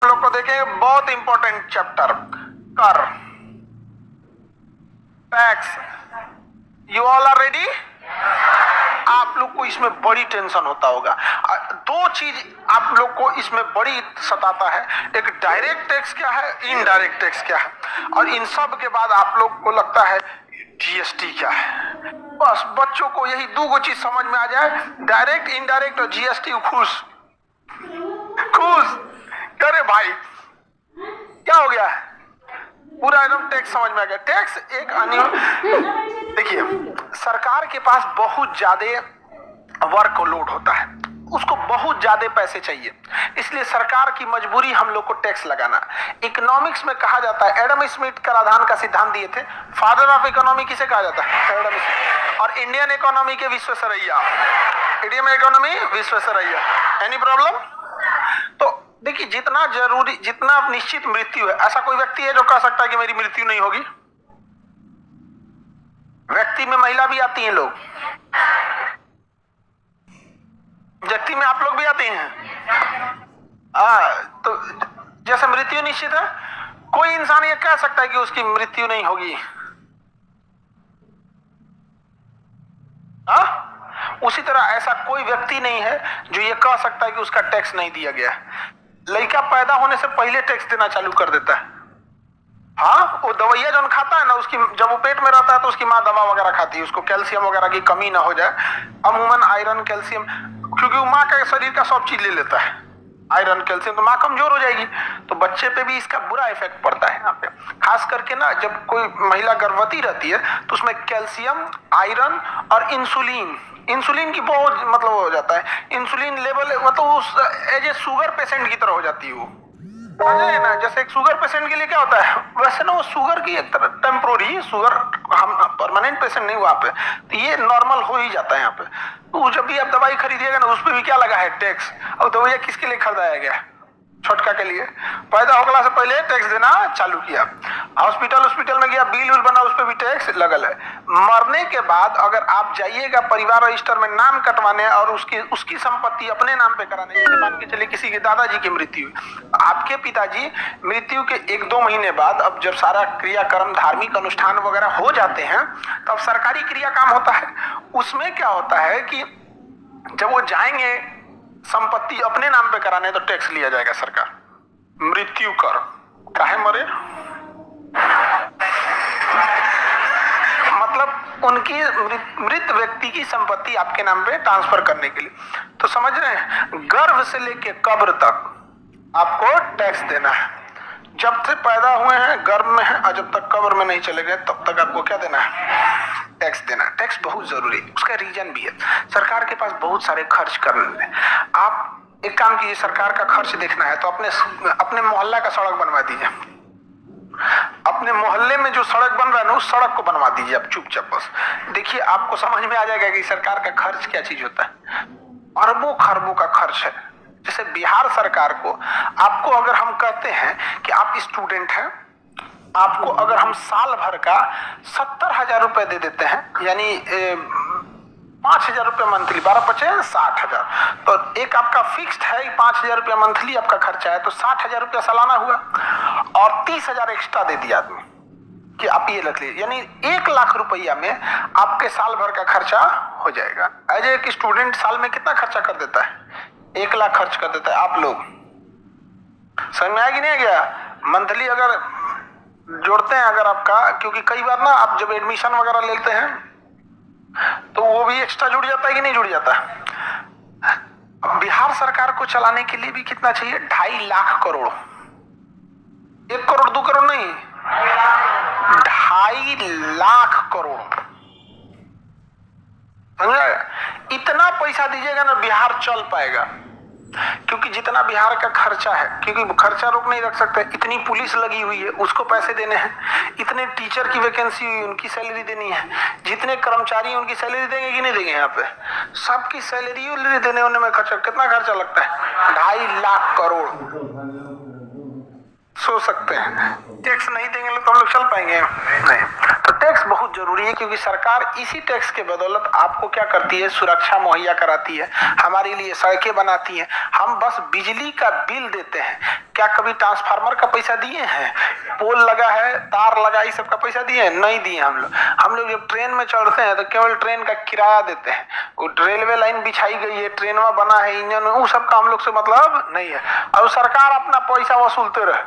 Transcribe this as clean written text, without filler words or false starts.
हम लोग को देखेंगे बहुत इंपॉर्टेंट चैप्टर कर tax. You all are ready? आप लोग को इसमें बड़ी टेंशन होता होगा। दो चीज आप लोग को इसमें बड़ी सताता है, एक डायरेक्ट टैक्स क्या है, इनडायरेक्ट टैक्स क्या है, और इन सब के बाद आप लोग को लगता है जीएसटी क्या है। बस बच्चों को यही दो चीज समझ में आ जाए, डायरेक्ट इनडायरेक्ट और जीएसटी, खुश खुश। अरे भाई क्या हो गया, पूरा एकदम टैक्स समझ में आ गया। टैक्स एक देखिए, सरकार के पास बहुत ज्यादा वर्कलोड होता है, उसको बहुत ज्यादा पैसे चाहिए, इसलिए सरकार की मजबूरी हम लोग को टैक्स लगाना। इकोनॉमिक्स में कहा जाता है, एडम स्मिथ कराधान का सिद्धांत दिए थे। फादर ऑफ इकोनॉमी किसे कहा जाता है? Adam Smith. और इंडियन इकोनॉमी के Visvesvaraya, Indian economy Visvesvaraya. Any problem? तो देखिए, जितना जरूरी, जितना निश्चित मृत्यु है, ऐसा कोई व्यक्ति है जो कह सकता है कि मेरी मृत्यु नहीं होगी? व्यक्ति में महिला भी आती हैं, लोग व्यक्ति में आप लोग भी आते हैं। तो जैसे मृत्यु निश्चित है, कोई इंसान ये कह सकता है कि उसकी मृत्यु नहीं होगी? उसी तरह ऐसा कोई व्यक्ति नहीं है जो ये कह सकता है कि उसका टैक्स नहीं दिया गया। लड़का पैदा होने से पहले टैक्स देना चालू कर देता है। हाँ, वो दवाइयाँ जो खाता है ना, उसकी जब वो पेट में रहता है तो उसकी माँ दवा वगैरह खाती है, उसको कैल्शियम वगैरह की कमी ना हो जाए। अमूमन आयरन कैल्शियम, क्योंकि वो माँ का शरीर का सब चीज ले लेता है, आयरन कैल्शियम, तो माँ कमजोर हो जाएगी, तो बच्चे पे भी इसका बुरा इफेक्ट पड़ता है यहाँ पे। खास करके ना, जब कोई महिला गर्भवती रहती है तो उसमें कैल्शियम, आयरन और इंसुलिन की बहुत मतलब हो जाता है। इंसुलिन लेवल मतलब उस एज ए शुगर पेशेंट की तरह हो जाती है वो, समझे ना? जैसे एक शुगर पेशेंट के लिए क्या होता है, वैसे ना वो शुगर की एक तरह टेम्पोररी शुगर, हम परमानेंट पेशेंट नहीं वहां पे, तो ये नॉर्मल हो ही जाता है यहाँ पे। तो जब भी आप दवाई खरीदिएगा ना, उस पर भी क्या लगा है? टैक्स। और दवाइयाँ किसके लिए खरीदाया गया? छोटका के लिए। पैदा होने से पहले टैक्स देना चालू किया, हॉस्पिटल में गया, बिल बना, उस पर भी टैक्स लगल है। मरने के बाद अगर आप जाइएगा परिवार रजिस्टर में नाम कटवाने और उसकी संपत्ति अपने नाम पे कराने, जैसे मान के चलिए किसी के दादाजी की मृत्यु हुई, आपके पिताजी मृत्यु के 1-2 महीने बाद, अब जब सारा क्रियाक्रम धार्मिक अनुष्ठान वगैरह हो जाते हैं, तब सरकारी क्रिया काम होता है। उसमें क्या होता है कि जब वो जाएंगे संपत्ति अपने नाम पे कराने, तो टैक्स लिया जाएगा सरकार। मृत्यु कर, काहे मरे, मतलब उनकी मृत व्यक्ति की संपत्ति आपके नाम पे ट्रांसफर करने के लिए। तो समझ रहे हैं, गर्भ से लेके कब्र तक आपको टैक्स देना है। जब से पैदा हुए हैं गर्भ में है, और जब तक कब्र में नहीं चले गए तब तक आपको क्या देना है? टैक्स देना है। टैक्स बहुत जरूरी है, उसका रीजन भी है, सरकार के पास बहुत सारे खर्च करने हैं। आप एक काम कीजिए, सरकार का खर्च देखना है तो अपने मोहल्ला का सड़क बनवा दीजिए। अपने मोहल्ले में जो सड़क बन रहा है ना, उस सड़क को बनवा दीजिए आप चुपचाप। बस देखिए, आपको समझ में आ जाएगा कि सरकार का खर्च क्या चीज होता है। अरबों खरबों का खर्च है। जैसे बिहार सरकार को, आपको अगर हम कहते हैं कि आप स्टूडेंट हैं, आपको अगर हम साल भर का 70,000 रुपए दे देते हैं, यानी 5,000 रुपये मंथली, 12×5 = 60,000, तो एक आपका फिक्स्ड है 5,000 रुपया मंथली आपका खर्चा है, तो 60,000 रुपया सालाना हुआ, और 30,000 एक्स्ट्रा दे दिया आदमी कि आप ये रख लीजिए, यानी 1 लाख रुपया में आपके साल भर का खर्चा हो जाएगा। एज एक स्टूडेंट साल में कितना खर्चा कर देता है? 1 लाख खर्च कर देता है। आप लोग समझ में आया कि नहीं आ गया? मंथली अगर जोड़ते हैं अगर आपका, क्योंकि कई बार ना आप जब एडमिशन वगैरह लेते हैं तो वो भी एक्स्ट्रा जुड़ जाता है कि नहीं जुड़ जाता है? बिहार सरकार को चलाने के लिए भी कितना चाहिए? 2.5 लाख करोड़। 1 करोड़ 2 करोड़ नहीं, 2.5 लाख करोड़। समझा? इतना पैसा दीजिएगा ना, बिहार चल पाएगा। क्योंकि जितना बिहार का खर्चा है, क्योंकि खर्चा रोक नहीं रख सकते, इतनी पुलिस लगी हुई है उसको पैसे देने हैं, इतने टीचर की वैकेंसी हुई उनकी सैलरी देनी है, जितने कर्मचारी उनकी सैलरी देंगे कि नहीं देंगे? यहाँ पे सबकी सैलरी देने होने में खर्चा, कितना खर्चा लगता है? 2.5 लाख करोड़। सोच सकते हैं टैक्स नहीं देंगे तो हम लोग चल पाएंगे नहीं। तो टैक्स बहुत जरूरी है, क्योंकि सरकार इसी टैक्स के बदौलत आपको क्या करती है, सुरक्षा मुहैया कराती है, हमारे लिए सड़कें बनाती है। हम बस बिजली का बिल देते हैं, क्या कभी ट्रांसफार्मर का पैसा दिए हैं, पोल लगा है, तार लगा, इस सब का पैसा दिए हैं? नहीं दिए। हम लोग जब ट्रेन में चढ़ते हैं तो केवल ट्रेन का किराया देते हैं। वो रेलवे लाइन बिछाई गई है, ट्रेन में बना है इंजन, वो सब का हम लोग से मतलब नहीं है। अब सरकार अपना पैसा वसूलते रहे,